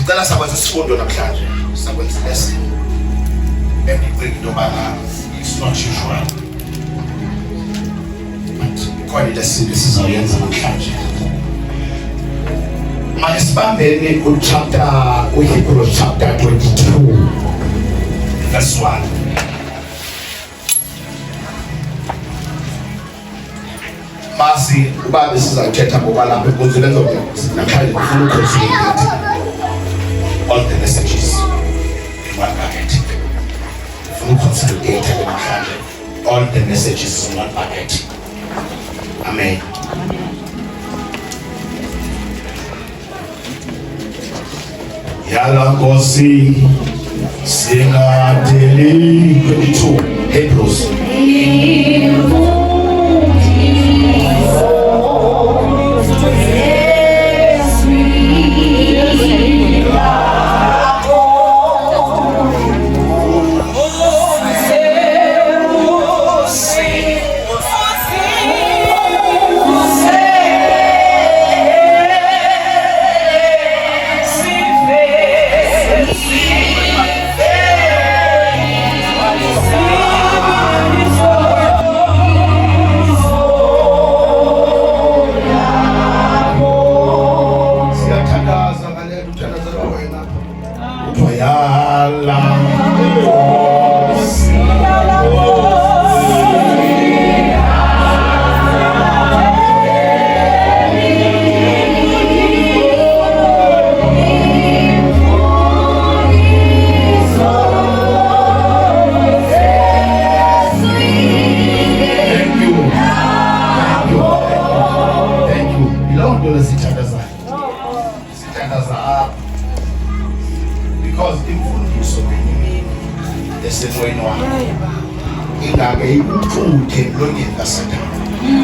Ndicela sakwenza isifundo namhlanje, sakwenza lesson. Everything into yobana it's not usual. But ikhona ilesson esizawuyenza namhlanje. Manje sibambene Hebrews chapter 22 verse 1. Masi ubaba sizathetha ngoba lapha enkundleni namhlanje kufuna uconsolidate all the messages in one bucket. Kufuna uconsolidate namhlanje all the messages in one bucket. Amen. Yala Nkosi singadeli 22 Hebrews. Because imfundiso esemoyeni wakho ingake ikuxuthe emlonyeni kaSathane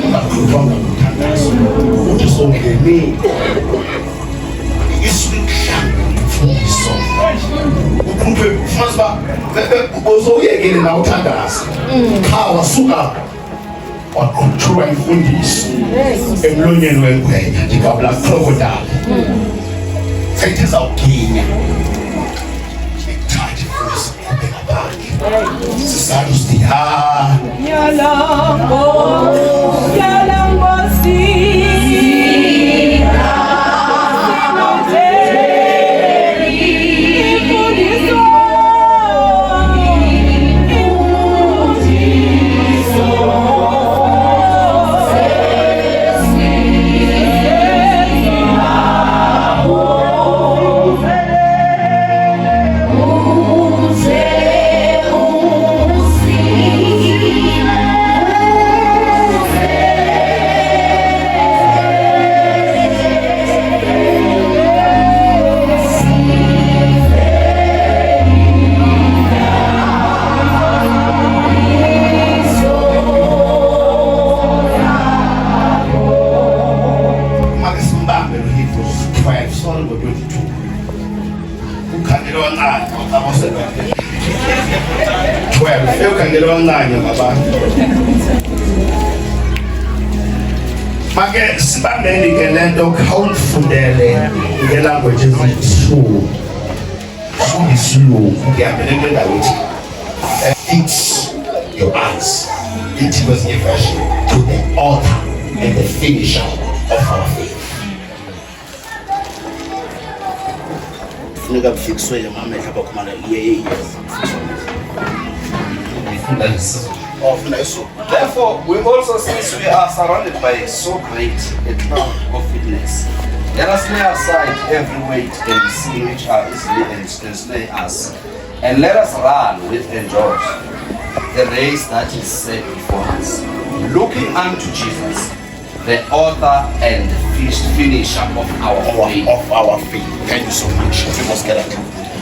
ungakhulumanga ngomthandazo ukuthi songenile isikuhlanga imfundiso uqhubhe ufasa uzowuyekele na uthandazo cha wasuka waqhutshwa imfundiso emlonyeni wengwenya njengabla crocodile sayitezawuginya Sisalo siya Yalambo Make sibambeni ke lento khawufundele ngelanguage eziyisu isilu ngiyabelele ndawo fix your eyes into the version to the author and the finisher of our faith. Funeka bufixwe amamehla bakhumana yeye Therefore, we also, since we are surrounded by so great a cloud of witness, let us lay aside every weight and the sin which are easily ensnaring us, and let us run with endurance the race that is set before us, looking unto Jesus, the author and finisher of our faith. Thank you so much. We must get it.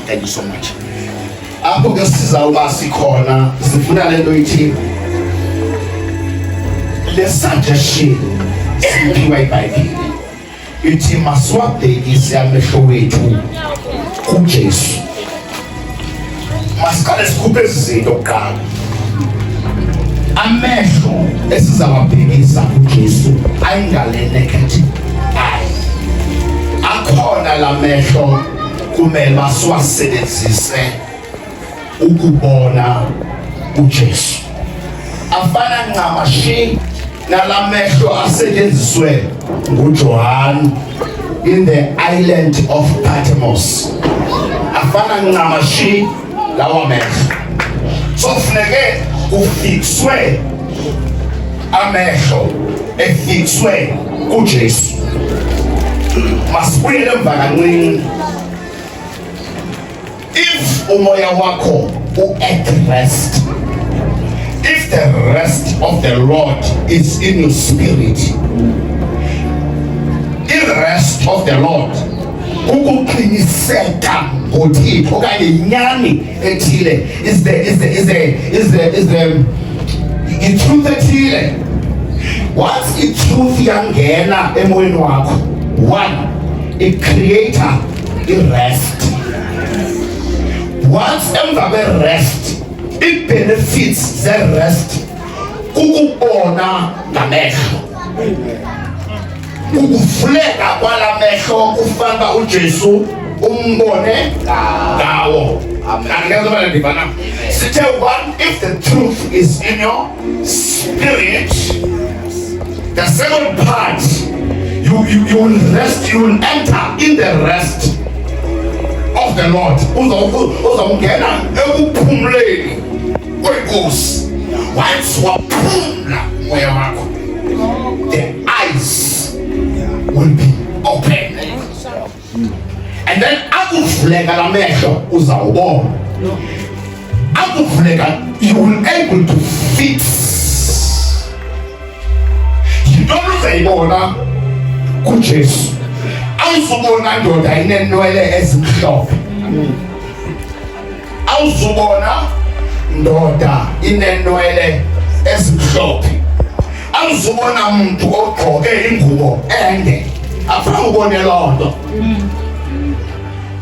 Thank you so much. Apho ke sizawuba sikhona sifuna lento ithi le suggestion esiphiwa iBhayibheli ithi masiwabhekise amehlo wethu kuJesu. Masiqale sikhuphe izinto kuqala. Amehlo esizawabhekisa kuJesu ayingale negative eye. Akhona la mehlo kumele basiwasebenzise ukubona uJesu. Afana ncamashi nalamehlo asetshenziswe nguJohn in the island of Patmos. Afana ncamashi lawa mehlo. So funeke ufikswe amehlo efikswe kuJesu. Masibuyele emva kancinci. If umoya wakho at rest, if the rest of the Lord is in your spirit, in the rest of the Lord, ukuqiniseka ngoThixo okanye inyani ethile is the truth ethile. Once i-truth yangena emoyeni wakho, one, i-creator i-rest. Once emva kwe-rest, i-benefits ze-rest kukubona ngamehlo, ukuvuleka kwala mehlo kufana uJesu umbone ngawo. Sithe one, if the truth is in your spirit, the second part, you will rest, you will enter in the rest of the Lord. Uzawungena ekuphumuleni kwenkosi. Once waphumula moya wakho, the eyes will be open, and then akuvuleka la mehlo uzawubona. Akuvuleka, you will able to fix. Yintoni uzayibona kuJesu? Awuzubona ndoda inenwele ezimhlophe, awuzubona ndoda inenwele ezimhlophe, awuzubona umuntu ogqoke ingubo ende. Afuna ubone loo nto.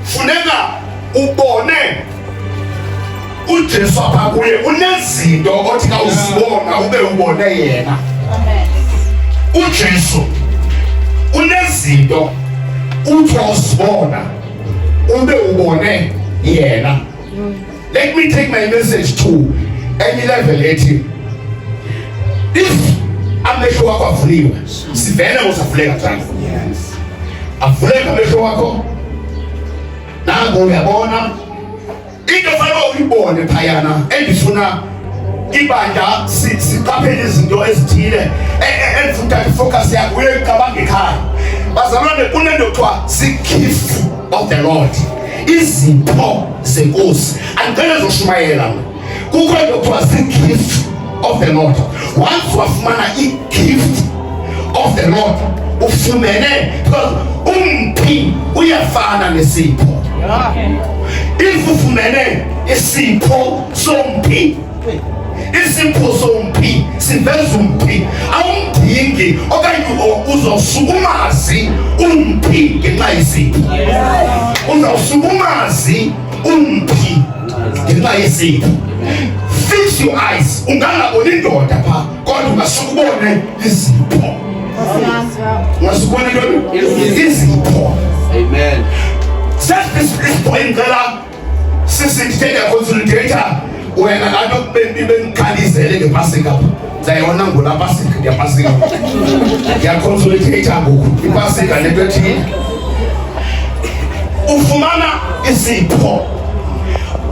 Funeka ubone uJesu apha kuye. Unezinto othi xa uzibona ube ubone yena. uJesu unezinto uthi uzibona ube ubone yena. Let me take my message to any level ethi, if amehlo wakho avuliwe, sivele uzavuleka njani? Avuleka amehlo wakho, nango uyabona into fanele uyibone phayana. Endifuna ibandla siqaphele izinto ezithile endifuna ifocus yakho uyicabanga ekhaya. Bazalwane, kunento kuthiwa zii-gifts of the Lord, izipho zenkosi. Andicela zoshumayela, kukho into kuthiwa zii-gifts of the Lord. Once wafumana i-gift of the Lord, ufumene, because umphi uyafana nesipho. If ufumene isipho somphi, isipho somphi siveza umphi, awumdingi okanye uzosukumazi umphi ngenxa yesipho. Uzawusukumazi umphi ngenxa yesipho. Fix your eyes. Ungangaboni indoda pha, kodwa ungasukubone izipho. Ungasukubone izipho. Amen. Set this point ngela sisithethe consolidator wena ngabe bengikhalizele ngepasika zayona ngolapasika ngiyapasika ngiyaconsolidate ngoku ipasika lento ethile ufumana izipho.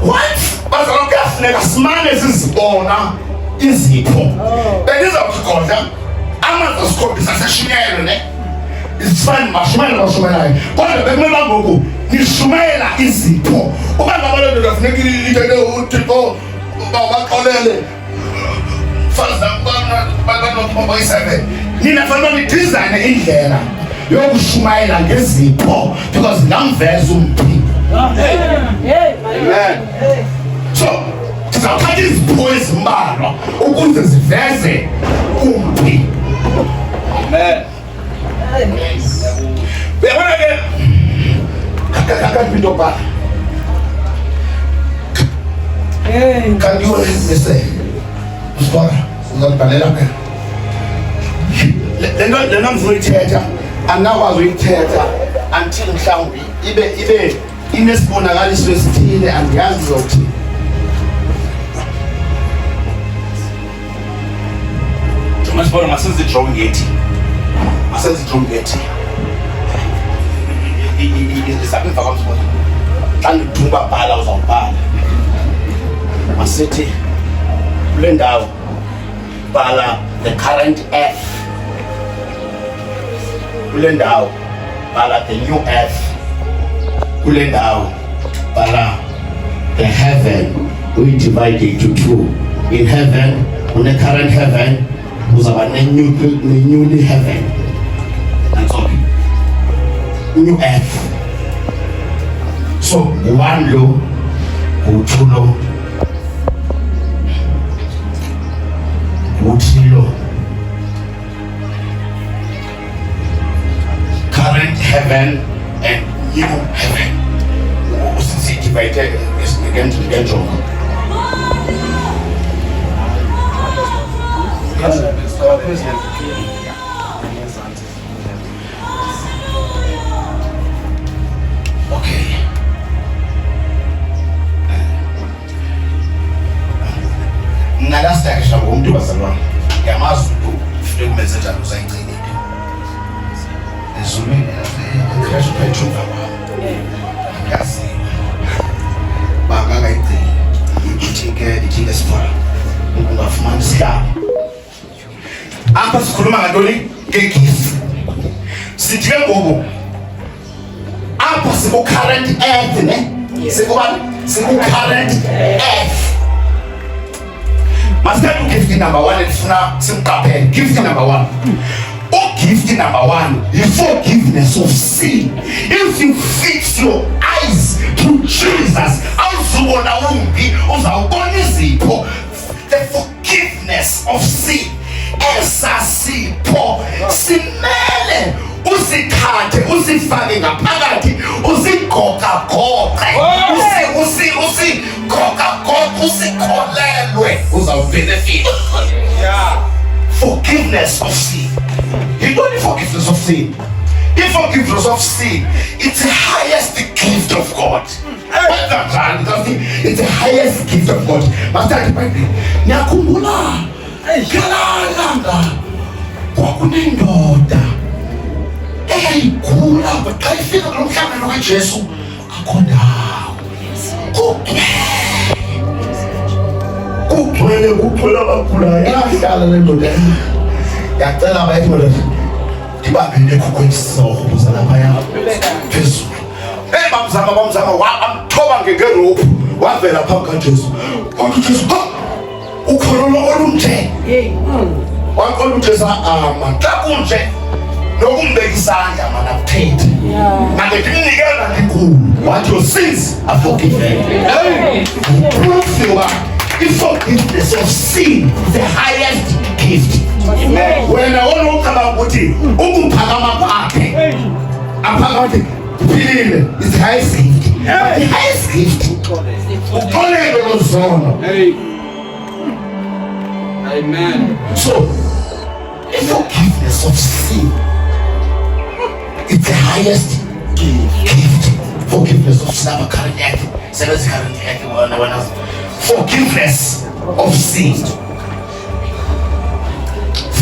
Once bazalwa kuyafuneka simane sizibona izipho. Bendizawukhoda amanzi asikhombisa seshunyayelo ne isifani mashumayela kodwa bekumele ngoku nishumayela izipho. Uba ngabalelo ndafuneka ilithethe uThixo babaxolele fazankubabayisebe. Nina fanele nidizayine indlela yokushumayela ngezipho because ngamveza umphi. Amen. So sizawuthatha izipho ezimbalwa ukuze ziveze umphi. Amen. Uyabona ke kakapinto pa kanti wese usibona uzabhalela ke lento ngizuyithetha, angakwazi uyithetha until mhlawumbi ibe inesibonakaliso esithile, andiyazi zokuthi masibona masenze i-drawing yethi izapha emva kwamsibona xa ndidumba bhala uzawubhala masithi kule ndawo bhala the current earth, kule ndawo bhala the new earth, kule ndawo bhala the heaven. We divide into two. In heaven, on the current heaven, uzaba newly heaven. That's all. New earth. So one low, two low, three low. Current heaven and new heaven. Since it divided again to the job. Okay. Nalasta kisha ngumntu bazalwana. Yamazi ufike kumessage uzayigcinile. Ezulwini crash petrol baba. Kasi. Banga ngayigcina. Ithike sifara. Ungafumana isikhathi. Apha sikhuluma ngantoni? Ngegesi. Sithi ke ngoku apha siku current earth ne? Siku current earth. Masithathe gift number 1 endifuna simqaphele. Gift number 1. Gift number 1 is forgiveness of sin. If you fix your eyes to Jesus, awuzubona umbi, uzawubona izipho. The forgiveness of sin. Esasipho simele usikhathe usifake ngaphakathi usigoqa-goqe usigoqa-goqe usikholelwe uzawubenefit. Forgiveness of sin. You don't need forgiveness of sin. The forgiveness of sin, it's the highest gift of God. It's the highest gift of God. Master, niyakhumbula ngalanga kwakunendoda eyayigula xa ifika kulo mhlangano kaJesu akho ndawo kugcwele abagulayo. Yahlala le ndoda yacela abayithi ndoda ndibambele ekhukhweni sizawurhubuza laphaya phezulu. Bamzama wamthoba ngengerophu wavela phambi kaJesu. Wathi uJesu ukholo olunje. Waqala uJesu xa kunje nokumbeka isandla mana kuphethe. Manje ndimnikela ndinkulu. Wathi your sins are forgiven. Proof you are. The forgiveness of sin is the highest gift. Wena wona uqala ukuthi ukuphakama kwakhe aphakathi philile is the highest gift. The highest gift. Uxolele lozono. Amen. So, the forgiveness of sin is the highest gift. Forgiveness of sin. Forgiveness of sin.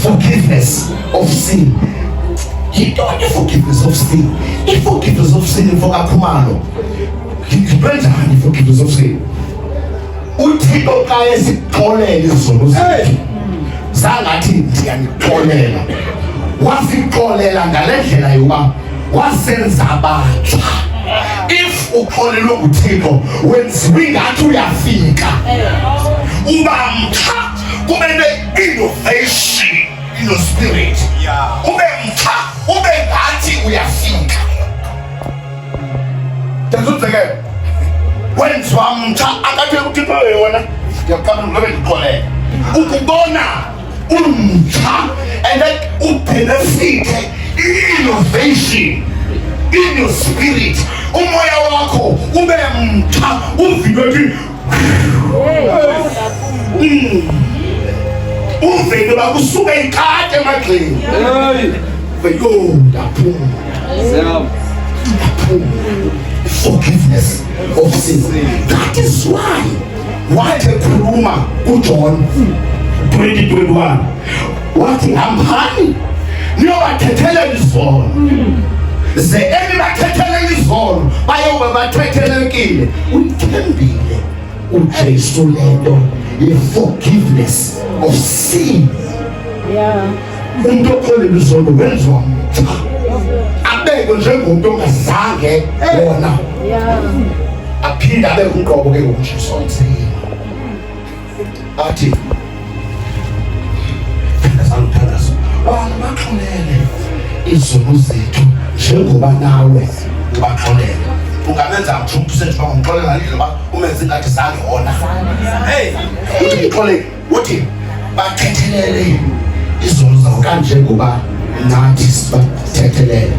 Forgiveness of sin. You don't need forgiveness of sin. The forgiveness of sin for Akumalo. You better have the forgiveness of sin. Uthixo xa esixolele izono zethu zangathi ndiyanixolela, wasixolela ngale ndlela yoba wasenza abatsha. If uxolelwe nguThixo wenziwe ngathi uyafika uba mtsha, kube ne-innovation in your spirit, ube mtsha, ube ngathi uyafika. Ndazuzeke wenziwa mtsha akathi uThixo wena ndiyaqala ngobe ndixolele ukubona umtsha and then ubenefite innovation in your spirit, umoya wakho ube mtsha uvinwe uvele bakusuke ikade emagxeni velo ndaphuma forgiveness of sins. That is why wathi ekhuluma uJohn 20:21 wathi hambani niyobathethelela izono, ze enibathethelela izono bayobe bathethelekile. Uyithembile uJesu lento ye-forgiveness of sin. Umuntu okholela izono wenziwa mtsha, abekwe njengomuntu ongazange wona, aphinde abe umqobo ke ngokuJesu onsini. Athi thandaza baxolele izono zethu njengoba nawe ubaxolele. Ungamenza mthumbu senje ngomxolele ngalindlela umenze ngathi sangona. Uthi ngixolele, uthi bathethelele izono zawo kanje ngoba nathi sibathethelele.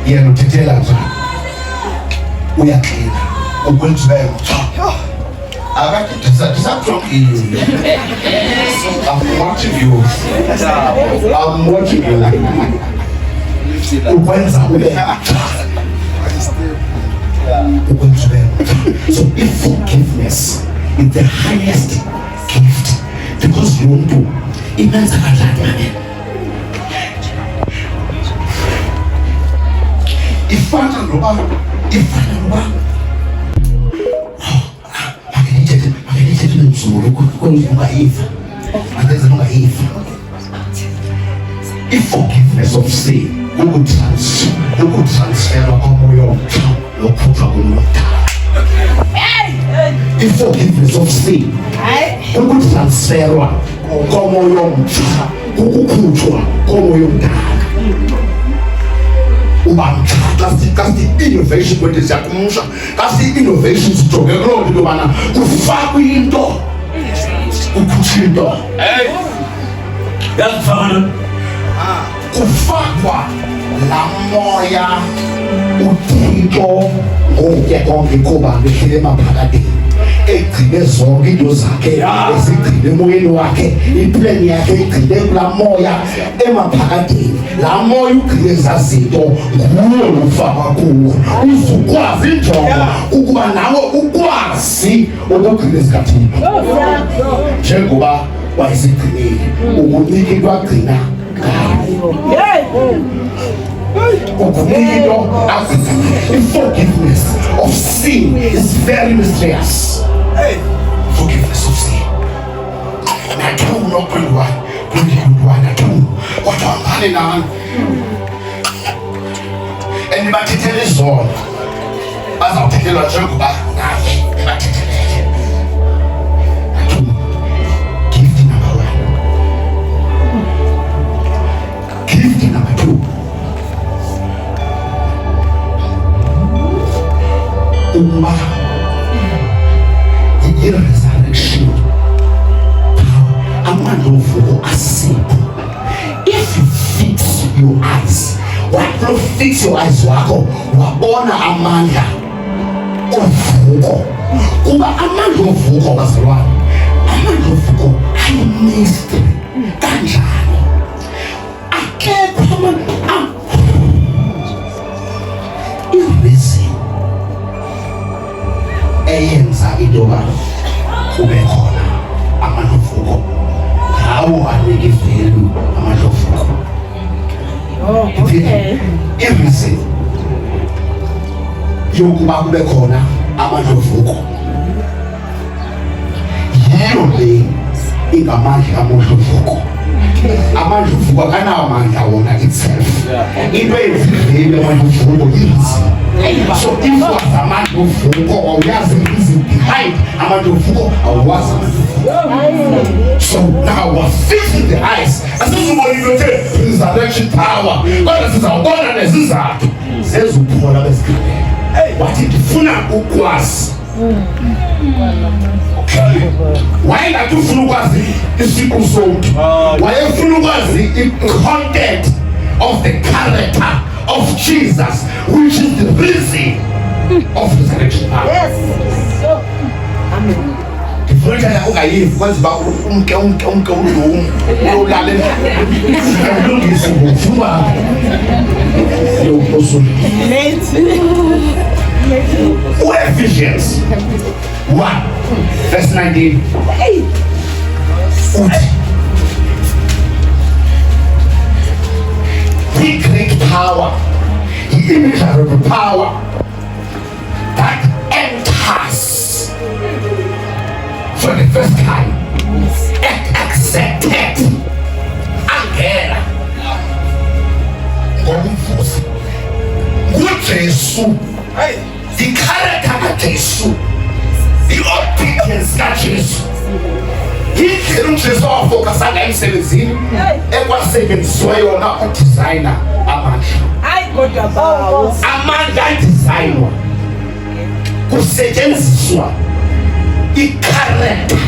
Yena uthethela nje uyaxina ukwenziweyo disappointed. I'm watching you. I'm watching you. Ukwenza ube. So if forgiveness is the highest gift, because you want to immense kanjani. Ifana noba i-forgiveness of sin ukutransferwa komoya omtsha lokhutshwa komlotha. I-forgiveness of sin ukutransferwa komoya omtsha ukukhutshwa komoya omdala. Uba mtsha kasi innovation kwethu siyakumusha, kasi innovation sijonge kuloo nto yobana kufakwe into ukhutshwa into. Yazifana kufakwa la moya uThixo ngokuya konke kuba ngehlele emaphakadeni egcine zonke into zakhe ezigcine emoyeni wakhe, iplan yakhe igcine kulaa moya emaphakadeni. Laa moya ugcine zazinto nguwo lofakwa kuwo, uzukwazi injongo ukuba nawe ukwazi ukugcina ezikaThixo njengoba wayesigcinile ukunika into agcina ngayo. Forgiveness of sin is very mysterious. Forgiveness of sin. And I don't know why I don't. What I'm planning on. Anybody tell this all? As I'll take a joke back. Gift number 1. Gift number 2. Uma i-resurrection amandla ovuko asikho. If you fix your eyes, what will fix your eyes wakho wabona amandla ovuko, kuba amandla ovuko bazalwane, amandla ovuko ayimistry kanjani. Akekho amandla i-reason eyenza into yoba kube khona amandlovuko ngawo anika ivelu amandlovuko. I-reason yokuba kube khona amandlovuko yiyo le ingamandla amandlovuko. Amandlovuko akanawo amandla wona itself. Into eyenzile amandlovuko inzima. So if was amandlovuko awuyazi reason behind amandlovuko awazi amandlovuko. So now we're fixing the eyes. Asizubona into resurrection power. Kodwa sizawubona nezizathu zezuphola besikhalela. Wathi ndifuna ukwazi. Wayengathi ufuna ukwazi isiqu somntu, wayefuna ukwazi i-content of the character of Jesus, which is the reason of resurrection power. Yes. Amen. yakho ungayivi kwenza uba umke udumu ulale ulungise ngokufuma Ephesians 1 verse 19 uthi the great power, the immeasurable power that enters for the first time and accepted angena ngomvuzo nguJesu, the character kaJesu, the obedience kaJesu. Yindlela uJesu awafokasanga emsebenzini ekwasebenziswa yona udesigner amandla adesignwa kusetyenziswa i-character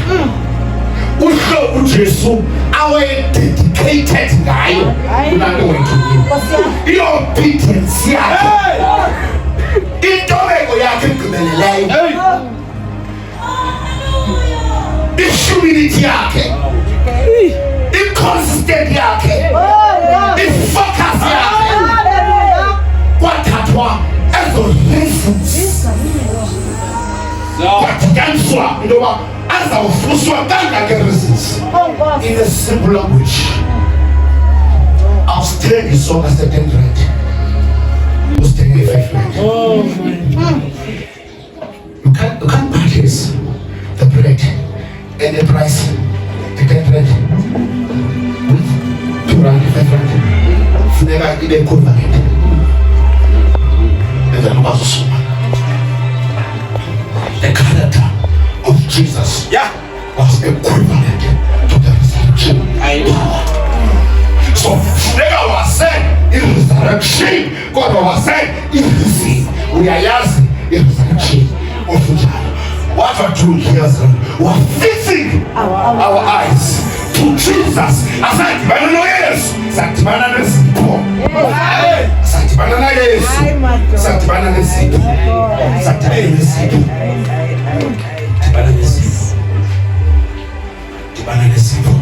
uhlobo uJesu awe-dedicated ngayo kulanto wethulile, i-obedience yakhe, intobeko yakhe egqibeleleyo, i-humility yakhe, i-consistent yakhe, i-focus yakhe, kwathathwa ezo reasons kwadityaniswa into yoba azawufuswa kangake-reasons in a simple language. Awusithengi isonka se-10 rand, usithenge i-5 rand. You can't purchase the bread and the price, the 10 rand with 2 rand, 5 rand. Funeka ibe equivalent. And then ukazosuma. The character of Jesus was equivalent to the resurrection power. So funeka wase i-resurrection kodwa wase i-risen. Uyayazi i-resurrection ofunjalo. What we're doing here is we're fixing our eyes to Jesus. Asadibana noYesu, sadibana nezipho. Sadibana naYesu, sadibana nezipho. Sadibana nezipho. Dibana nezipho. Dibana nezipho.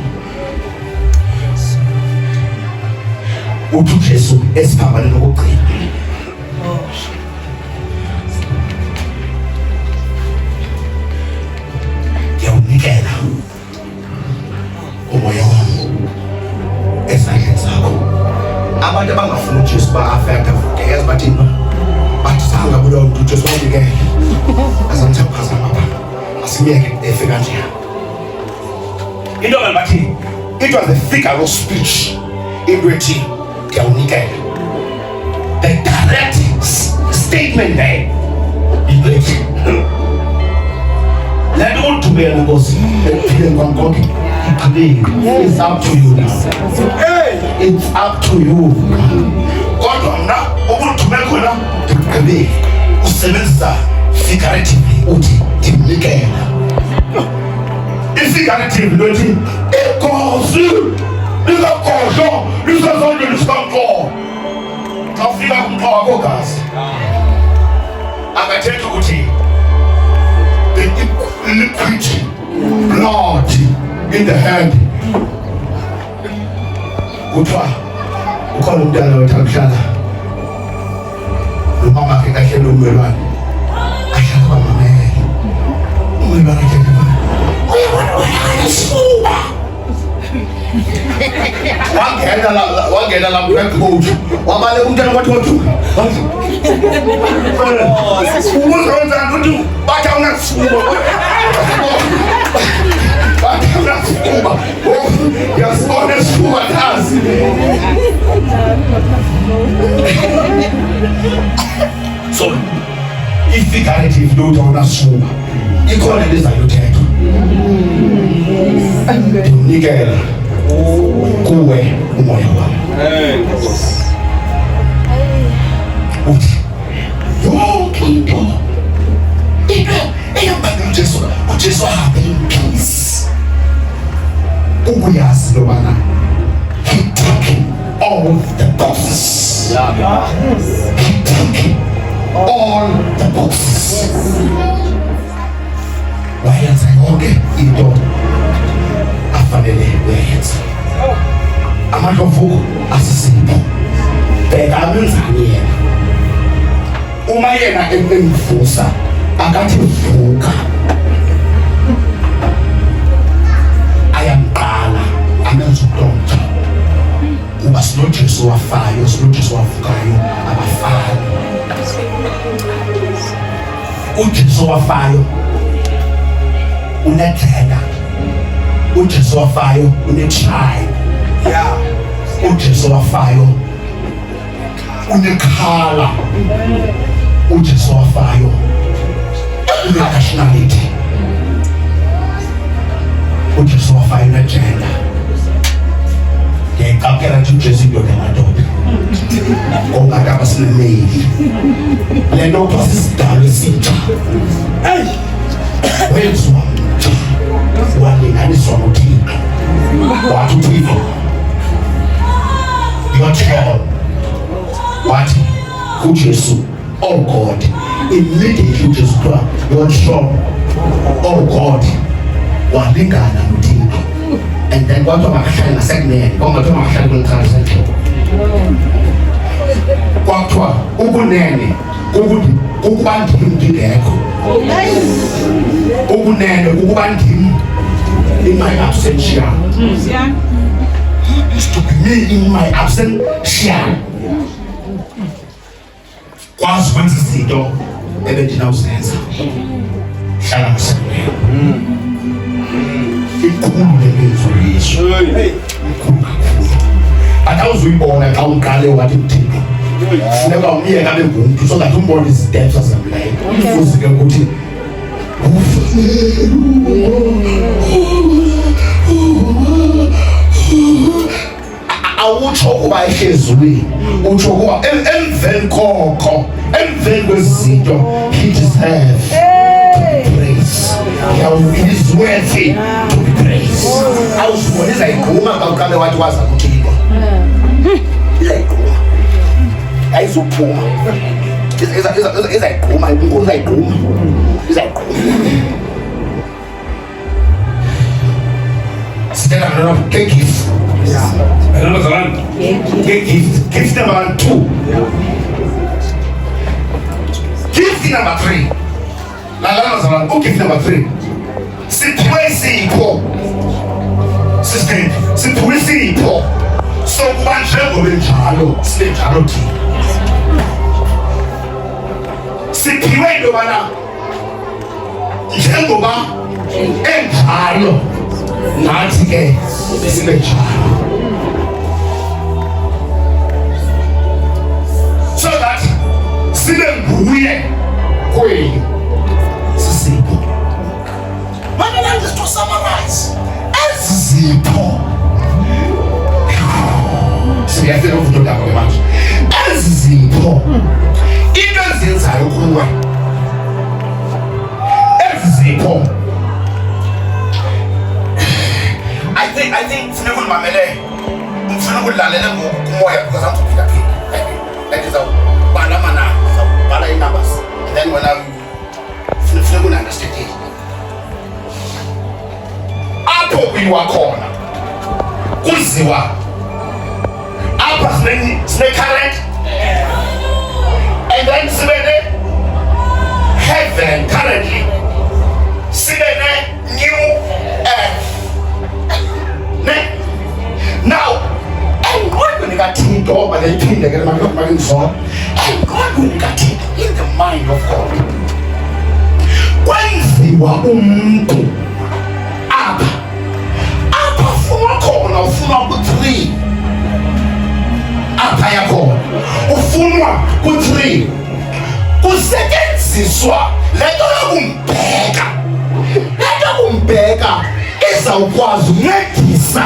Uthi uJesu esiphambane nokugcina. Ngiyawunikela umoya wami ezandleni zakho. Abantu abangafuni uJesu ba-affecta futhi yazi bathi no, bathi sanga kulowo muntu uJesu wamnikela azamthaphazama apha, asimyeke efe kanjena. Into bathi it was the figure of speech into ethi ngiyawunikela. The direct statement there into ethi let all to be a Nkosi ephile konke igqibile. It's up to you now. It's up to you. Kodwa mna ubuthume khona igqibile usebenzisa figuratively uthi ndimnikela. I-figurative lothi inkosi lingakhohlwa lisezandleni sikamfo. Xa ufika kumxha wakho gazi akathethi ukuthi the liquid blood in the hand. Kuthiwa ukhona umntana wethu akuhlala nomama ke kahle nommelwane ahlala kwamamele ummelwane akhe wangena la kwekhoju wabale umntana kwathi wathuka ubuzonza ukuthi bathi awunasifuma bathi awunasifuma yasibona esifuma nazi. So i-figurative lutho awunasifuma ikhona lizayothethwa ndimnikela kuwe umoya wami. Uthi yonke into eyambani uJesu ahambe in peace. Ukuyazi lo bana he took all the boxes. He took all the boxes. Wayenza yonke into amandla ovuka asisipho. Bheka amenzani yena. Uma yena emvusa akathi vuka, ayamqala amenza uDonto. Kuba sinoJesu wafayo, sinoJesu wavukayo abafani. uJesu wafayo unethenda, uJesu wafayo unetribe, uJesu wafayo unekhala, uJesu wafayo une-nationality, uJesu wafayo unegenda. Ngiyaqaphela nje uJesu indoda emadoda ngoba kaba sinemeli le nto kuthiwa sisidalwa esitsha wenziwa mtsha walinganiswa noThixo. Wathi uThixo your throne, wathi uJesu oh God, immediately uJesu kuthiwa your throne oh God, walingana noThixo. And then what about Hashem and second what about Hashem and translation? What Ugunene, Ugubantim Gideko, Ugunene, Ugubantim in my absence. To be me in my absence. Quase quando se citou, é bem de não sensa. Shalom. Atawuzuyibona xa uqale wathi uThixo funeka umyeka abe ngumntu so that umbone izidepths azamleyo uzike ukuthi awutsho ukuba ehlezulwini, utsho ukuba emveni koko, emveni kwezinto he deserves to be praised. He is worthy to be praised. Awuzibona izayigquma xa uqale wathi waza kuThixo. Izayigquma. Ayizuphuma. Izayigquma, inkosi izayigquma. Izayigquma. Stand up, take gift. Number one. Take gift. Gift number 2. Gift number 3. Gift number 3. Siphiwe sipho. Sister, siphiwe sipho. So kuba njengoba njalo, sinjalo thina. Siphiwe into bana njengoba enjalo nathi ke sibe njalo. So that sibe nguye kweli sisipho. Mana lang to summarize ezipho. Siyafika ukudoda kwa manje. Ezipho. Into ezenzayo kuwe. Ezipho. I think funa ukumamele. Funa ukulalela ngokumoya because I'm talking that. That is a bala mana, bala in numbers. And then when I funa understand it. Apho kuyiwa khona. Kuziwa. Apha sine current. And then sibene heaven currently. Sibene new earth. Now, and God will get it over the thing that I'm not marrying son. And God will get it in the mind of God. When you are up for a corner of 3. Up higher corner of 3. Who second siswa? Let us beggar. Ezawukwazi uncedisa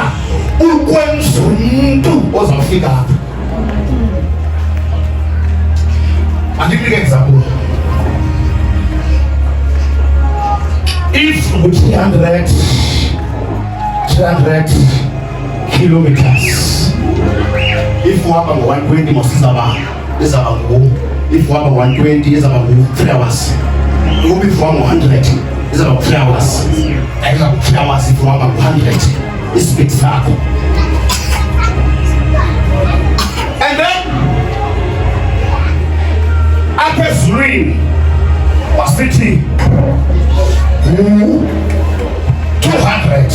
ukwenza umuntu ozafika apha. Andikuphe example. If with 300 kilometers, if uhamba ngo-120 mosizaba ngo, if uhamba ngo-120 izaba ngo-3 hours, if uhamba ngo-100 izaba ngo-3 hours. Ayika 3 hours if uhamba ngo-100 ispeed sakho. apha ezulwini wasithi 200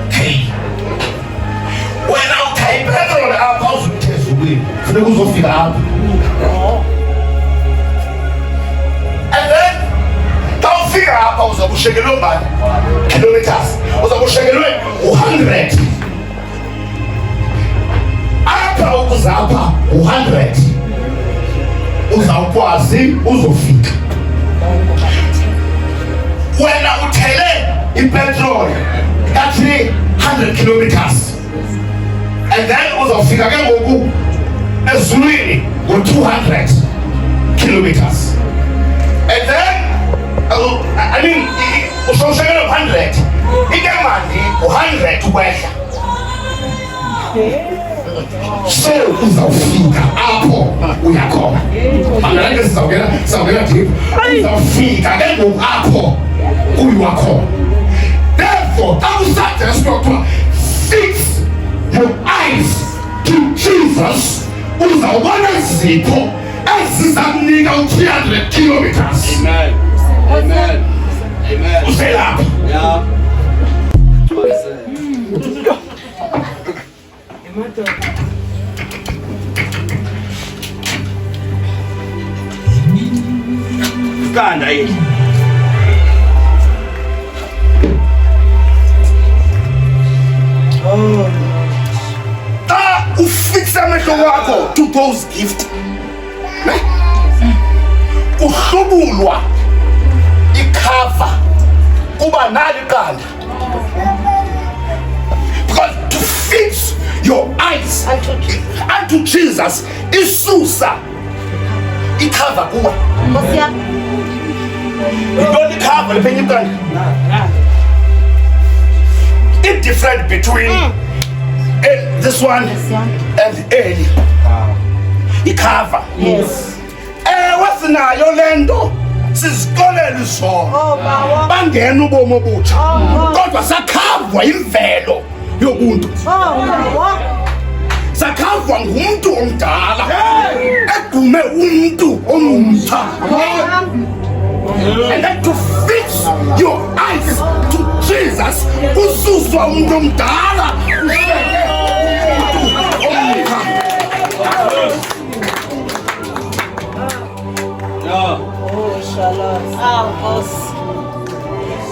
k. Wena uthatha ipetrol apha uzuthe ezulwini funeka uzofika apha. And then xa ufika apha uzobe ushekelwe ngani kilometers, uzobe ushekelwe 100 apha ukuze apha 100 uzawukwazi uzofika. Wena uthele ipetrol ka-300 kilometers and then uzawufika ke ngoku ezulwini ngo-200 kilometers and then I mean usowushekele 100 ikemandi 100 ukwehla. So uzawufika apho uyakhona. Angalange sizawungena deep. Uzawufika ke ngoku apho uyakhona. Therefore, I will start to fix your eyes to Jesus. Uzawubona izipho ezizakunika u-300 kilometers. Amen. Amen. Amen. Uselapha. Yeah. Kanda yini? Xa ufixa amehlo wakho to those gifts, uhlubulwa ikhava kuba nali kanda. Because to fix your eyes unto Jesus isusa ikhava kuwe. Yintoni ikhava lephenye ikanda? It's different between this one and Eli. Ikhava. Yes. Sinayo lento sizixolela izona. Bangena ubomi obutsha. Kodwa sakhavwa imvelo yobuntu. Sakhavwa ngumuntu omdala edume umuntu omtsha. And then to fix your eyes to Jesus, ususwa umuntu omdala.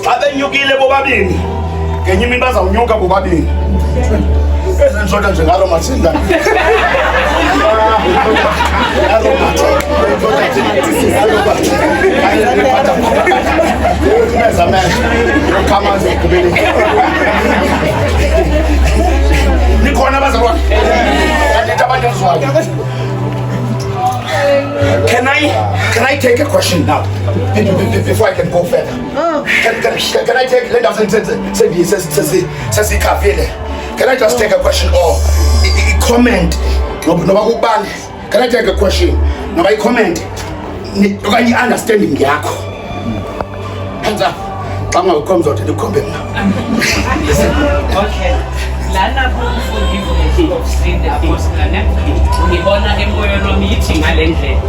Xa benyukile bobabini ngenye imini bazawunyuka bobabini. Ezentshoka njengalo Masinda. Nikhona bazalwane? Andithi abantu ezizwayo. Can I take a question now before I can go further? Can I take? Let us say can I just take a question or a comment? No, can I take a question? No, I comment. Can you understanding yakho? Hands up. Come comes out in the comment now. Okay. Lana forgiveness of sin the apostle ngibona emoyeni wami yithi ngalendlela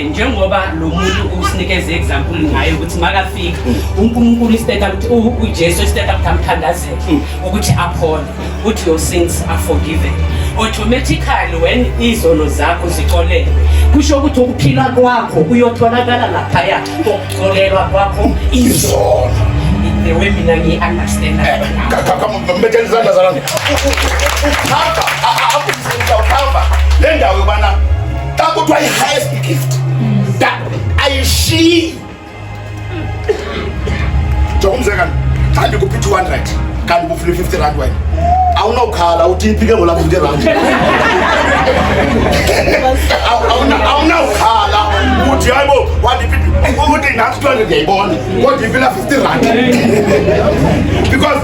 njengoba lo muntu usinikeze example ngayo ukuthi makafika uNkulunkulu isiteta ukuthi uJesu isiteta ukuthi amthandazele ukuthi aphole ukuthi your sins are forgiven automatically when izono zakho zixolelwe kusho ukuthi ukuphila kwakho uyotholakala laphaya ukuxolelwa kwakho izono. The way mina ngi-understand mbethela izandla zalana ukhava le ndawo yobana xa kuthiwa i-highest gift that ayishiyi njengokumzekani xa ndikuphi 200 kanti kufuna 50 rand wena awunawukhala uthi iphike ngolapho 50 rand awunawukhala uthi hayibo ukuthi nathi 200 ndiyayibona kodwa iphila 50 rand because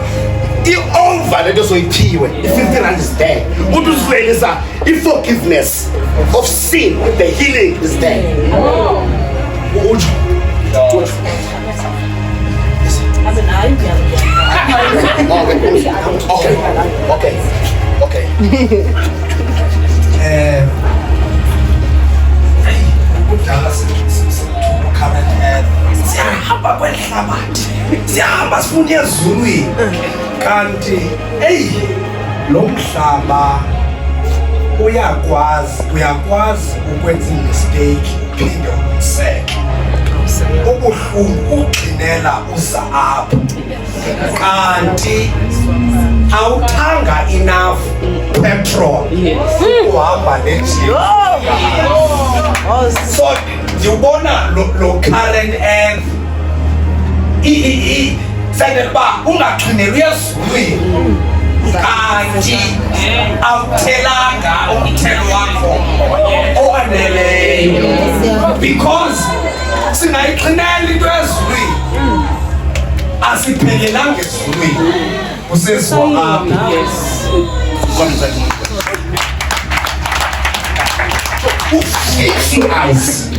i-over lento soyiphiwe i-50 rand is there uthi usibelisa i-forgiveness of sin, the healing is there. Utsho okay. masifune ezulwini kanti lo mhlaba uyakwazi ukwenza imistake uphinde uluseke ubuhlungu ugcinela uza apha kanti awuthanga enough petrol uhamba nejini so ndiwubona lo current earth sendele uba ungagcinelwa ezulwini kanti awuthelanga umthelo wakho owaneleyo because singayixhinela into ezulwini asiphelelanga ezulwini usesiwa apha. Fix your eyes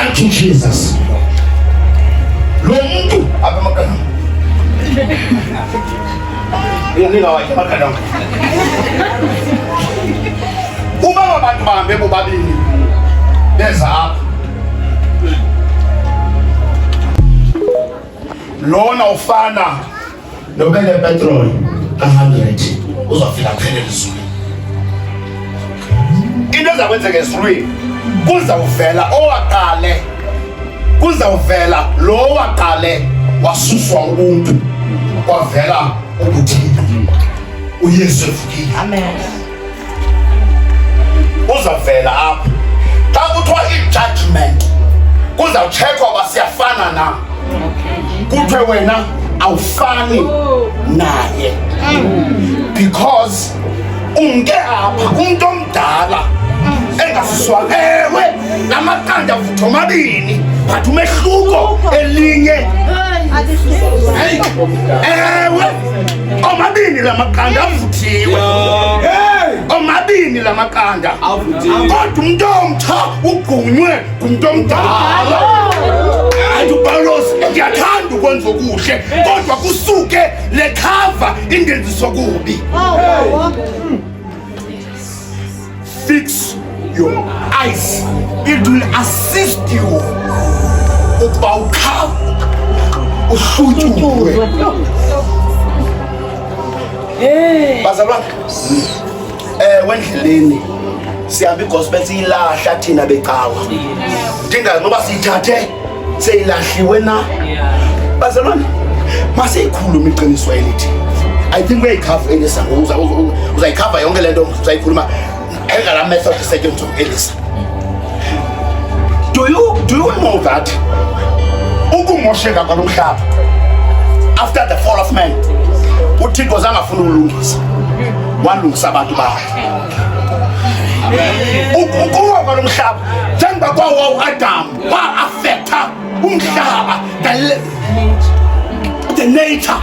unto Jesus. Lo muntu abamakana. Ningawakhe makana. Uma abantu bahambe bobabili beza apha. Lona ufana nobele petrol 100 uzofika phelele izulu. Into ezakwenzeka ezulwini kuzawuvela lo waqale wasuswa ubuntu kwavela ubuthini uYesu evukile. Amen. Uzavela apha xa kuthiwa i-judgment kuzawucheckwa basiyafana na kuthiwe wena awufani naye because unge apha umuntu omdala engasuswa ewe namaqanda futho amabini but umehluko elinye ewe omabini lamaqanda avuthiwe omabini lamaqanda kodwa umuntu omtsha ugqunywe ngumuntu omdala. Pawulos ndiyathanda ukwenza okuhle kodwa kusuke le cover ingenziso kubi. Fix your eyes. It will assist you ukuba ukhava uhlutyulwe. Bazalwane wendleleni sihamba igospel siyilahla thina becawa ndingazi noba siyithathe seyilahliwe na. Bazalwane masiyikhuluma iqiniso elithi I think uyayikhava elisa uzayikhava yonke le nto uzayikhuluma engala method isetyenziswa elisa. Do you know that ukumosheka kwalo mhlaba after the fall of man uThixo zangafuna ukulungisa walungisa abantu bakhe. Ukuwa kwalo mhlaba njengoba kwawo uAdam wa-affecta umhlaba the nature.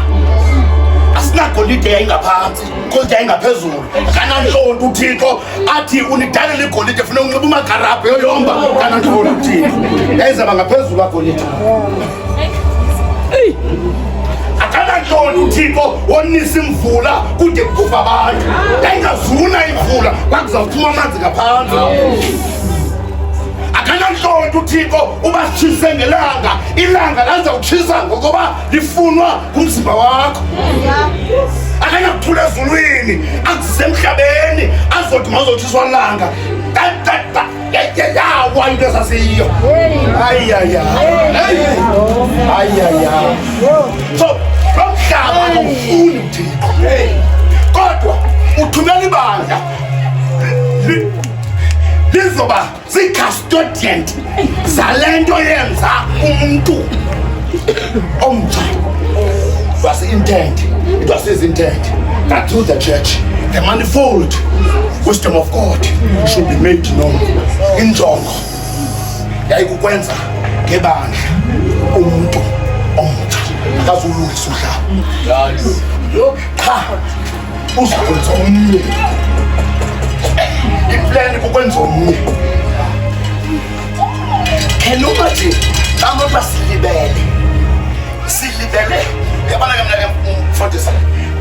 Asinagolide yayingaphansi kodwa yayingaphezulu kanantlonto uThixo athi unidalela igolide funeka unxiba umagarabhe yoyomba kanantlonto uThixo yayizaba ngaphezulu kagolide. Akanantlonto uThixo wonisa imvula kude kufa abantu yayingazuna imvula bakuzawuphuma amanzi ngaphansi. Akanantlonto uThixo ubasitshise ngelanga ilanga lazawutshisa ngokuba lifunwa kumzimba wakho. Akanakuthula ezulwini akuzise emhlabeni azothi mazotshiswa langa yawa into esasiyiyo. So lo mhlaba awufuni uThixo kodwa uthumela ibandla lizoba zii-custodian zale nto yenza umuntu omtsha. It was his intent that through the church the manifold wisdom of God should be made known. Injongo yayikukwenza ngebandla umuntu omtsha akazulungisa umhlaba cha uzakwenza omnye. Iplani kukwenza omnye. Hello bathi abantu basilibele yabona ke mina mfundisa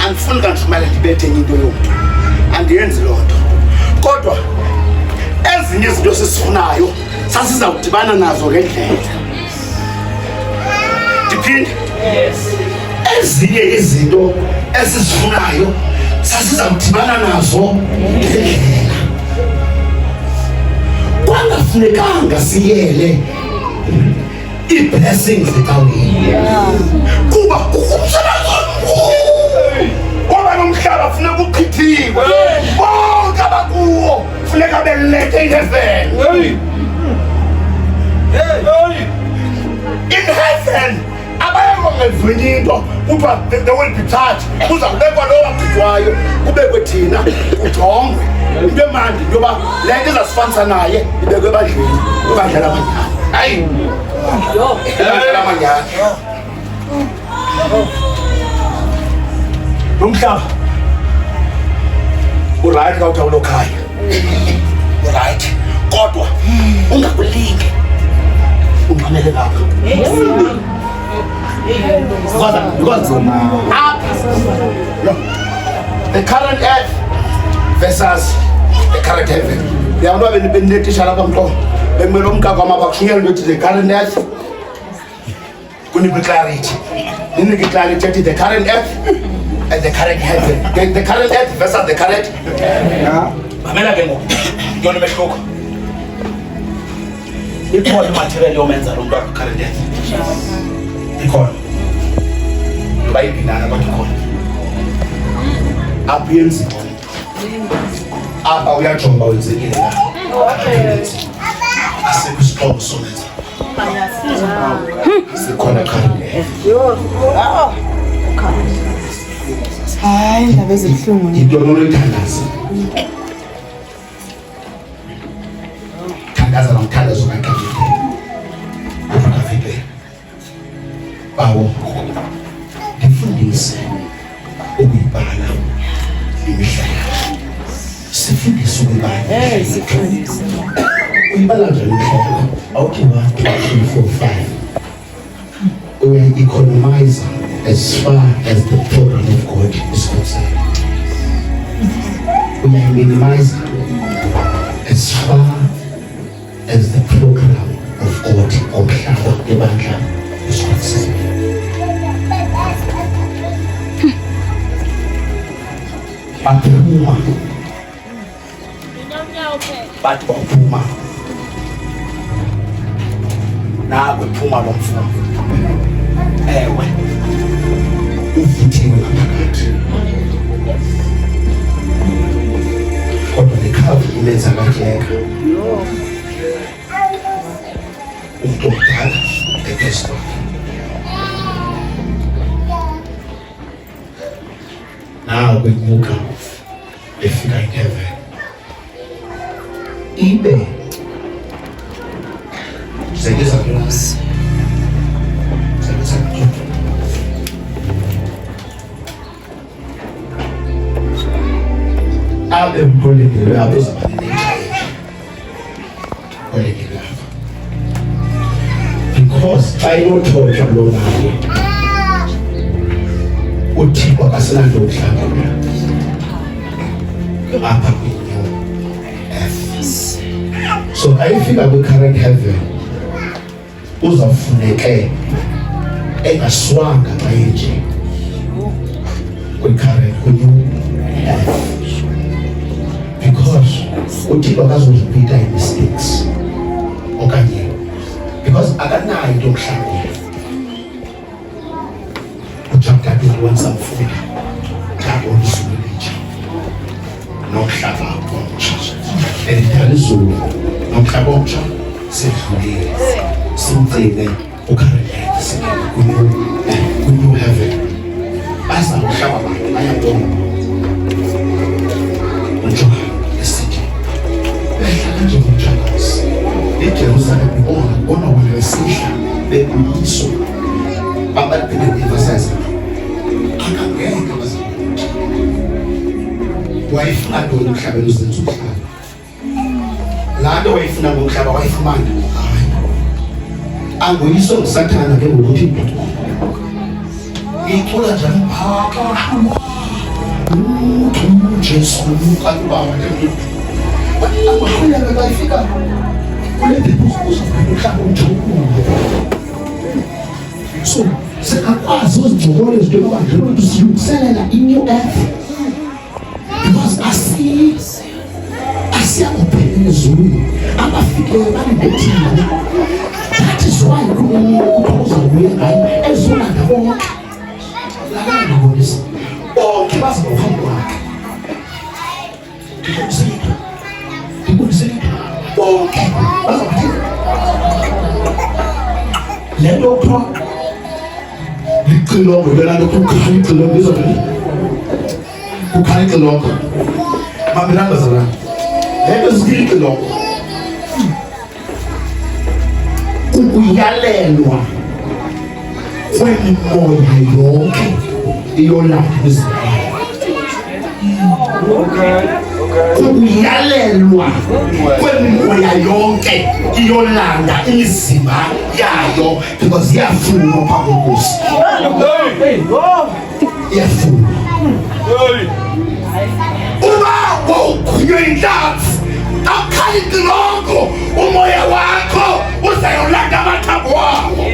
andifuni kanjumela ndibethe into yomuntu andiyenzi loo nto kodwa ezinye izinto sisifunayo sasizawudibana nazo ngendlela. Ndiphinde ezinye izinto esizifunayo sasiza kudibana nazo ngendlela. Kwangafunekanga siyele i-blessings zikawini kuba umsebenzi ngoba nomhlaba funeka uqhithiwe bonke abakuwo funeka belethe i-heaven. In heaven abayengongezwenye into kuthiwa they will be charged, kuza kubekwa lo waqithwayo kubekwe thina kujongwe into emandi into yoba le nto izasifanisa naye ibekwe ebandleni ibandla lamanyani. Hayi ibandla lamanyani lo mhlaba urayithi ka uthawulo khaya urayithi kodwa ungakulingi unqamele lapha because the current earth versus the current heaven. Uyabona benetisha lapha mqo bekumele umgaqo amapha kushunyelwa into ethi the current earth kunikwe clarity. Ninike clarity ethi the current earth and the current heaven. The current earth versus the current mamela ke ngoku yona mehluko. Ikhona imaterial yomenza lo mntu current earth ikhona bayibhinana abantu khona apho yenziwa apha uyajonga wenzekile la asekho isixhobo somenza sikhona current earth. Hayi indaba ezibuhlungu into noluyithandaza thandaza nomthandazo kaNkulunkulu ukafike bawo ndifundise ukuyibala imihla yakho sifundise ukuyibala sifundise uyibala njani imihla awuthi 1 2 3 4 5 uyayi-economize as far as the program of God is concerned. Uyayi-minimize as far as the program of God omhlaba ebandla is concerned. Baphuma bathi baphuma nawe phuma lo mfumo ewe uvuthiwe ngaphakathi kodwa lekhavu imenza katyeka umntu omdala epesto nawe kwenyuka efika iheaven ibe sekeza yonke abe mkolekile apho kolekile because xa inothothwa loo mali uthixo akasenanto uhlangula apha kwi-new earth. So ayifika kwi-current heaven uzawufuneke engaswanga xa enje kwi-new earth because uthixo akazozipita i-mistakes okanye because akanayo into mhlawumbi uchapter 21 samfunda ngabo izululitsha nomhlaba omtsha elidala izulu nomhlaba omtsha sedlulile simcine ukharelete ku-new heaven baza umhlaba abantu bayabona ujoka esithi behla kanjengomjakazi eJerusalem bona wona besihla bebuyiswa abantu bene-emphasize akangeke bazakuthi wayefuna ntoni emhlabeni uzenza umhlaba laa nto wayefuna ngomhlaba wayifumana hayi angoyiswa ngusathana ke ngokuthi icula njani phaka uJesu ukubaba abakhuleka bayifika kule ndikuzuza umhlaba omthukulu so sekakwazi ngibone izinto manje ukuthi silungiselela i-new earth because asiyakuphelela ezulwini abafikeyo balibethile. That is why kuzabuye ngayo ezolanda bonke lakanabonisa bonke bazawuhamba kwakhe. Ndikunisele bonke bazawuhamba le nto kuthiwa licilongo lena nto kukhala icilongo izona kukhala icilongo mamelanga zalana le nto zikile icilongo ukuyalelwa kwemimoya yonke iyolanda izibhedlela. Ukuyalelwa kwemimoya yonke iyolanda imizimba yayo because iyafunwa phambi kokusi. Iyafunwa. Uba wawukhuywe inhlanzi awukhali icilongo umoya wakho uzayolanda amathambo wawo.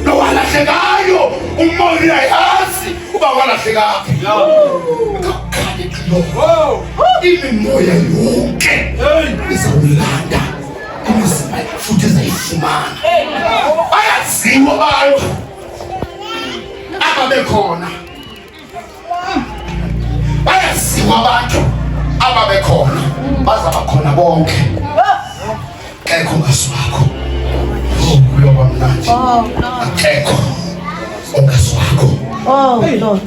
Nowalahlekayo umoya uyayazi uba walahlekaphi. Awukhali icilongo imimoya yonke izawulanda imizimba futhi izayifumana. Bayaziwa abantu ababekhona, bayaziwa abantu ababekhona, bazabakhona bonke. Akekho ongaswakho. Kuyoba mnandi. Akekho ongaswakho. Oh Lord.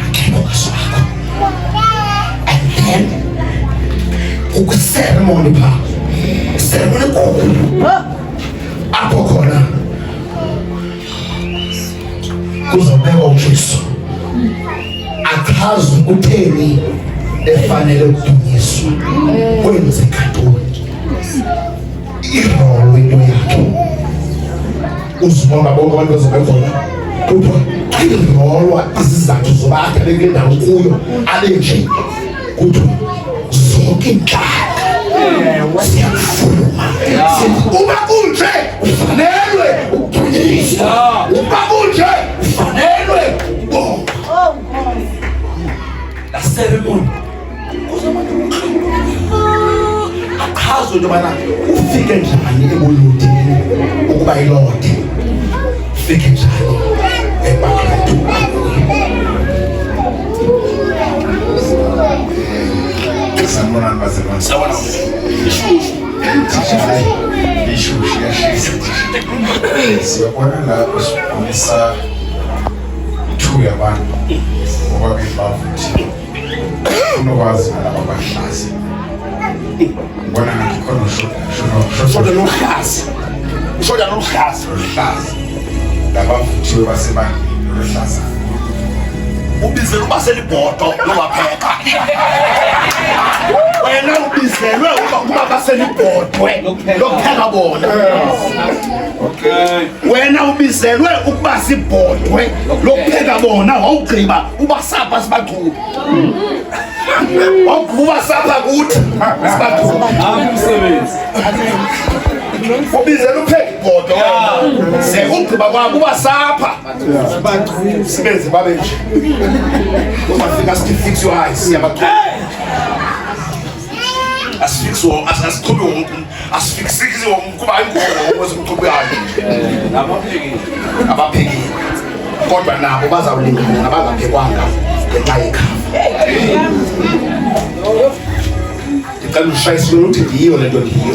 Akekho ongaswakho. And then ukuseremoni pha, seremoni enkulu apho khona kuzawubekwa uJesu achaze ukutheni efanele ukudunyiswa kwenzeka ntoni irolo into yakhe. Uzibona bonke abantu bazobekhona kuthiwa xa irolwa izizathu zoba aphele kule ndawo kuyo abe nje kuthiwa zonke iintlanga ziyafuma. Uba kunje ufanelwe ukudunyiswa, uba kunje ufanelwe ukubonga. La ceremony achazwe into yobana ufike njani ebuludini ukuba ilode, ufike njani ebakhethu. Sanibonani bazalwane. Sawona Ishushu yashisa. Siyabona lapho sibonisa two yabantu ngoba bebavuthi. Unokwazi nalabo abahlazi. Ngibona ngathi khona Ushoda nohlazi, ushoda nohlazi. hlazi. Labavuthiwe basebangeni lohlaza. Ubizele ubaselibhodo lobapheka. Wena ubizelwe ukuba baselibhodwe lokupheka bona. Okay. Wena ubizelwe ukuba sibhodwe lokupheka bona, wawugqiba ubasapha sibachuba. Wawuguba sapha kuthi sibachuba. Umsebenzi. Ubizele upheka ibhodo wena. Se ugqiba kwabo ubasapha. Sibenze babe nje. Uzafika sithi fix your eyes siyabachuba. Asiqhube wonke, asifikisiki wonke kuba ingozi umqhubi yakhe. Abaphekile. Kodwa nabo bazawulingana nabangaphekwanga ngenxa yekhaya. Ndicela ushayiswe ukuthi ndiyiyo le nto ndiyiyo.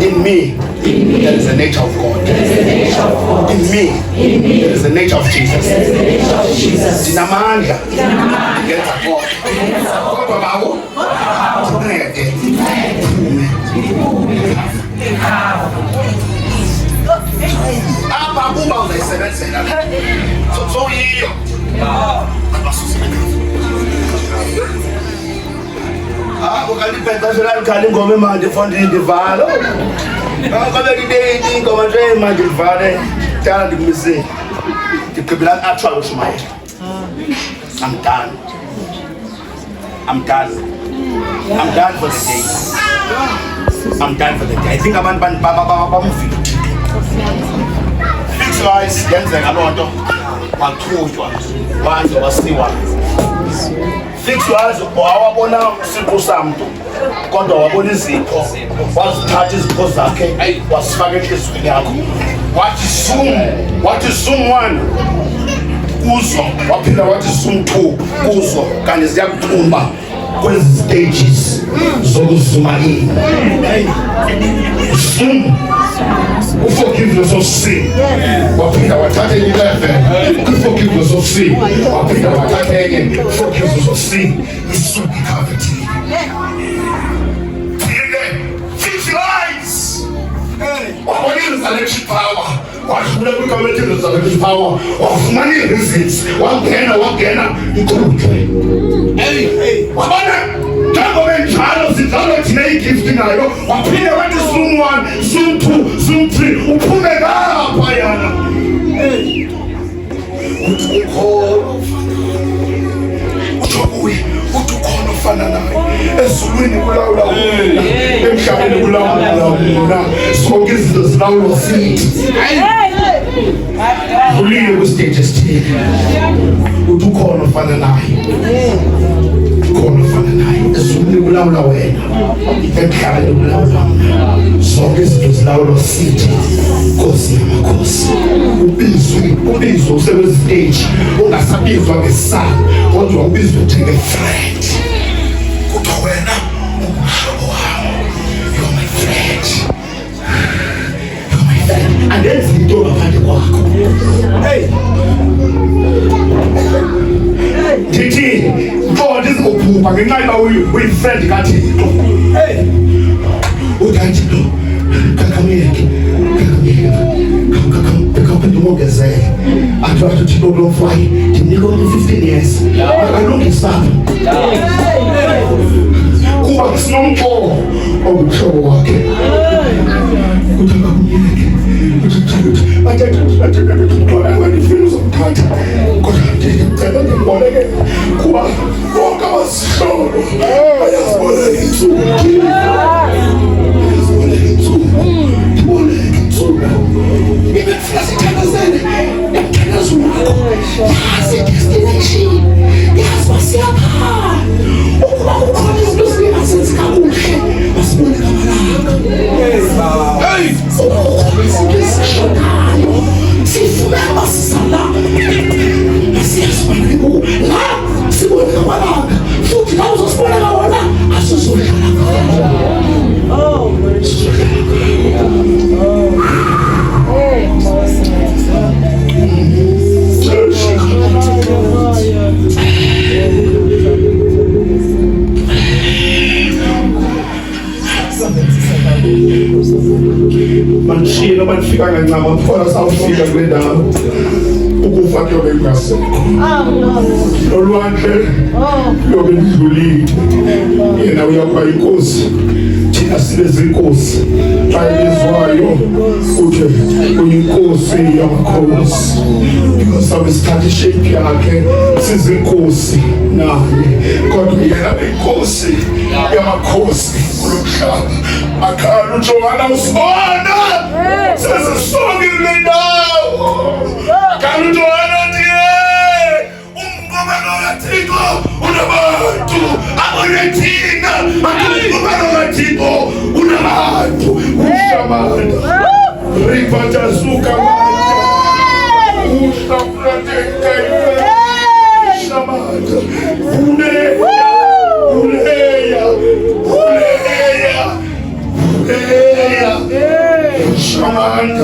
In me, there is the nature of God. In me, there is the nature of Jesus. Ndinamandla. Ngenza kodwa babo. Ngeke. Apa kuba uzayisebenzela. So yiyo. Kanti phela khali ingoma manje mfondini ndivalo. Ngabe ngideyini ingoma nje manje ndivale. Tala ndikumise. Ngigqibela actual uShumayela. I'm done. I'm done. I'm done for the day. I'm done for the day. I think abantu bamfika uThixo. Fix guys yenzeka loo nto wathujwa manje wasiwa fix wise wawabona isiqu samntu kodwa wabona izipho wazithatha izipho zakhe wasifaka enhliziyweni yakho wathi zoom 1 kuzo waphinda wathi zoom 2 kuzo kanti ziyakuthumba kwezi stages zokuzuma in zoom forgiveness of sin waphinda wathatha 11 forgiveness of sin waphinda wathatha enye forgiveness of sin isuka ikhavethi wabona i-resurrection power wadlula kwigavumenti i-resurrection power wafumana i-results wangena iqhutshwe wabona njengoba njalo sidlala thina igift nayo waphinde wathi zoom 1 zoom 2 zoom 3 uphume ngaphayana uthi ukhona ofana naye ezulwini kulawula wena emhlabeni kulawula wena sonke izinto zilawulwa sithi ulile kwistage esithile uthi ukhona ofana naye ukhona ofana naye ezulwini kulawula wena emhlabeni kulawula wena sonke izinto zilawulwa sithi Nkosi yamakhosi ubizwe usebenzistage ungasabizwa ngesana kodwa ubizwe njenge-friend kuthiwa wena umhlobo wami you're my friend andenzi into ngaphandle kwakho ndithi nto ndizizophupha ngenxa yoba uyi-friend kaThixo uThixo kakamyeke ndimongezele athi Thixo kulo mfwayi ndimnika only 15 years akalungisapha kuba sinomxolo ongumhlobo wakhe kuthi akakumyeke ndifuna uzomthatha kodwa ndicela ndimboleke kuba bonke abasihlobo ayaziboleka intsuku sithandazane emthandazweni wakho yazi destination yazi wasiyapha ukuba kukhona izinto zingasenzi kakuhle masibone ngamalanga ukuba izinto ezishonayo sifuna masisala masiyazibonele la sibone ngamalanga futhi la uzosibonela wona asizodlala manishilo manifika kancama mfona sawufika kule ndawo ukufa kuyobe kungasekho olwandle kuyobe lidlulile yena uyakuba inkosi thina sibe zinkosi xa ebizwayo uthi uyinkosi yamakhosi because sabe sithatha ishape yakhe sizinkosi naye kodwa yena inkosi yamakhosi kulo mhlaba akhala ujongana usibona sesisongile ndawo akhala ujongana ndiye umngomelo kaThixo unabantu abone thina umngomelo kaThixo unabantu ushamanda ripatazuka manda ushamanda ushamanda Shamanda,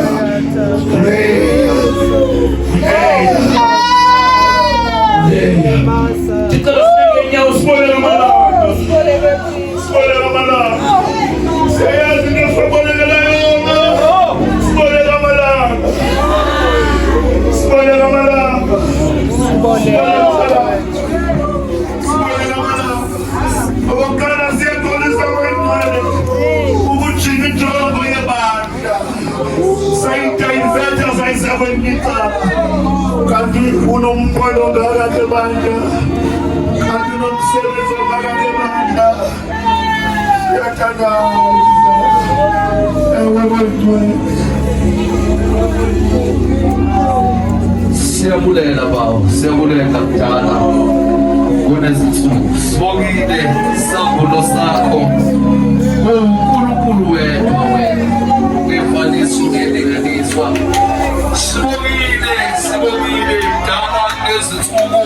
kanti unompholo ngakade bandla kanti unomsebenzi ngakade bandla siyathandaza ewe bantwana Siyabulela bawo, siyabulela kudala kunezinsuku. Sibongile isambulo sakho. uNkulunkulu wethu wena. Ngefanisa ungelinganiswa. Sibongile kudala kunezinsuku.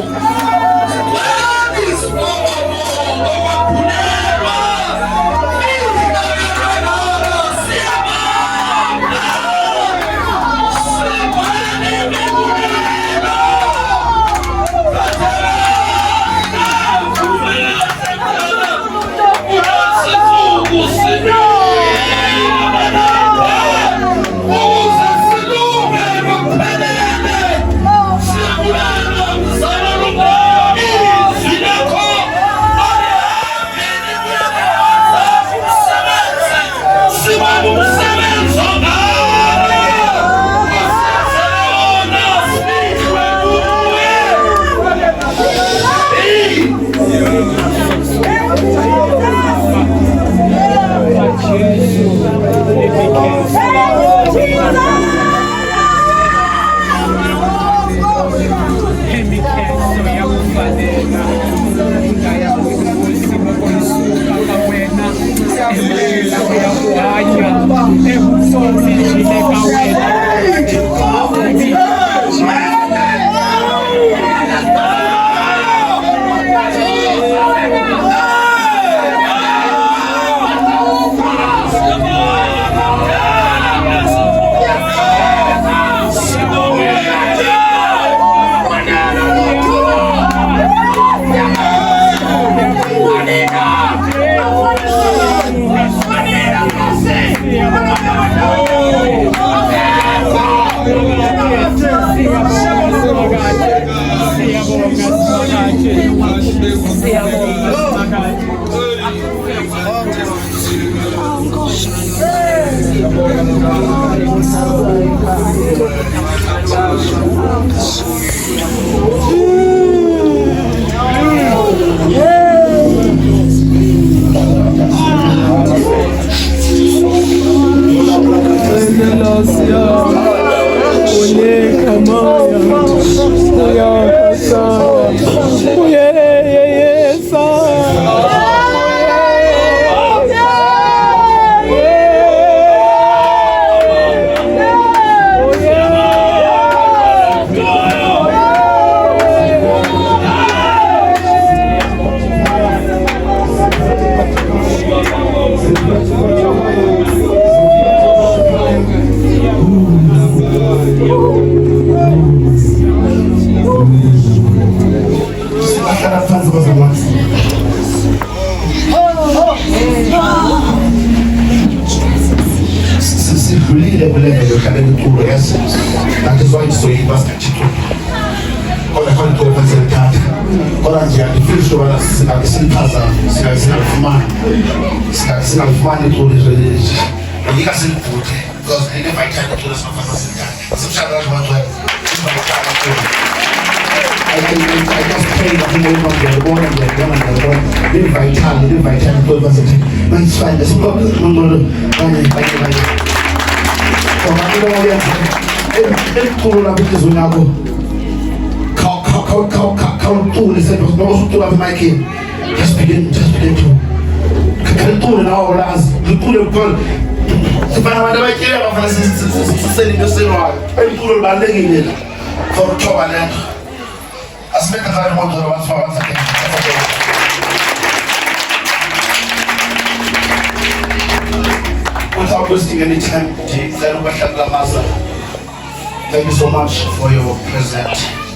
That is why it's so important. Kola kwa nito kwa serikali. Kola njia difference kwa sinipasa sinalifumani tu lizoleji. Ndika sinipute because I never tried to do this for serikali. Sometimes that's what I just pray that you will not get born and get born and get born. Live vitality, 12%. Man, it's fine. It's not Kau nak pergi zona aku. Kau tu ni saya bawa tu apa makin. Just begin to. Kau tu ni awak las. Tu ni kau. Sepanjang ada makin apa fasa seni keseluruhan. Tu ni balik ini. Kau coba lihat. Aspek kerana motor awak sakit. Without wasting any time, thank you so much for your presence.